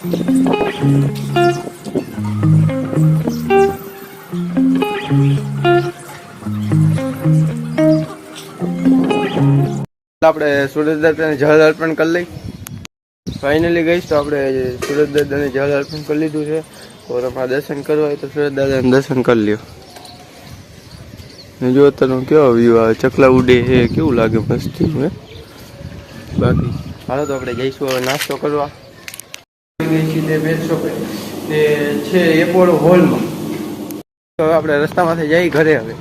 આપણે સૂરજદાદાને જળ અર્પણ કરી લઈ. ફાઇનલી ગઈશ તો આપણે સૂરજદાદાને જળ અર્પણ કરી લીધું છે. તો તમારે દર્શન કરવા હોય તો સૂરજદાદાને દર્શન કરી લ્યો. જો અત્યારનો કેવો વ્યૂ આવે, ચકલા ઉડે છે, કેવું લાગે મસ્તી હે. બાકી હાલો તો આપણે જઈશું હવે નાસ્તો કરવા. તે છે એપોલો હોલમાં. તો હવે આપણે રસ્તામાંથી જઈ ઘરે. હવે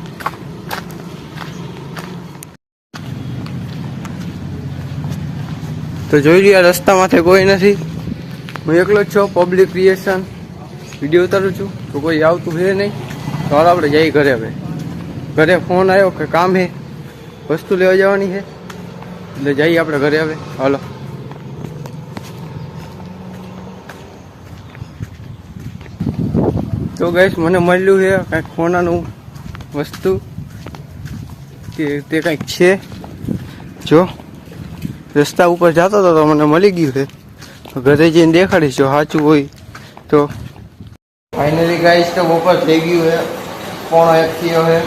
તો જોઈ લ્યો, રસ્તામાંથી કોઈ નથી, હું એકલો જ છું. પબ્લિક ક્રિએશન વિડીયો ઉતારું છું તો કોઈ આવતું છે નહીં. તો હાલ આપણે જઈ ઘરે. હવે ઘરે ફોન આવ્યો કે કામ છે, વસ્તુ લેવા જવાની છે, એટલે જઈએ આપણે ઘરે. હવે હાલો. તો ગઈશ મને મળ્યું છે કાંઈક ફોનાનું વસ્તુ કે તે કંઈક છે. જો રસ્તા ઉપર જતો હતો તો મને મળી ગયું છે. ઘરે જઈને દેખાડીશ જો સાચું હોય તો. ફાઇનલી ગાઈશ તો બપોર થઈ ગયું છે, 1:30 થયો છે.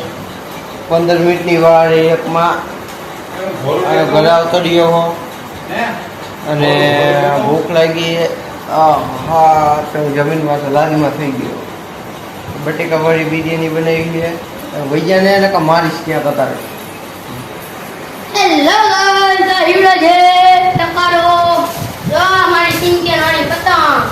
15 મિનિટની વાર એકમાં ઘરે આવતો રહ્યો હો અને ભૂખ લાગી. હા તો જમીનમાં તો લારીમાં થઈ ગયો. બટેકા વાળી બિરયાની બનાવી છે. વૈયાને એને કે મારીશ ક્યાં કતારે. હેલો ગાઈસ, આ હીરો છે ટકારો. જો મારી ટીંકે નાની પતંગ.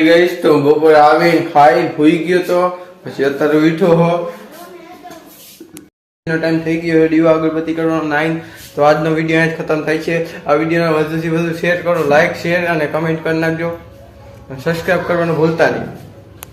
ગઈશ તો બપોરે આવીને ખાઈ ભૂઈ ગયો તો પછી અત્યારે ઉઠ્યો હો. ટાઈમ થઈ ગયો દીવા અગરબત્તી કરવાનો 9. તો આજનો વિડીયો અહીં જ ખતમ થાય છે. આ વિડીયોને વધુથી વધુ શેર કરો, લાઈક, શેર અને કમેન્ટ કરી નાખજો. સબસ્ક્રાઈબ કરવાનું ભૂલતા નહીં.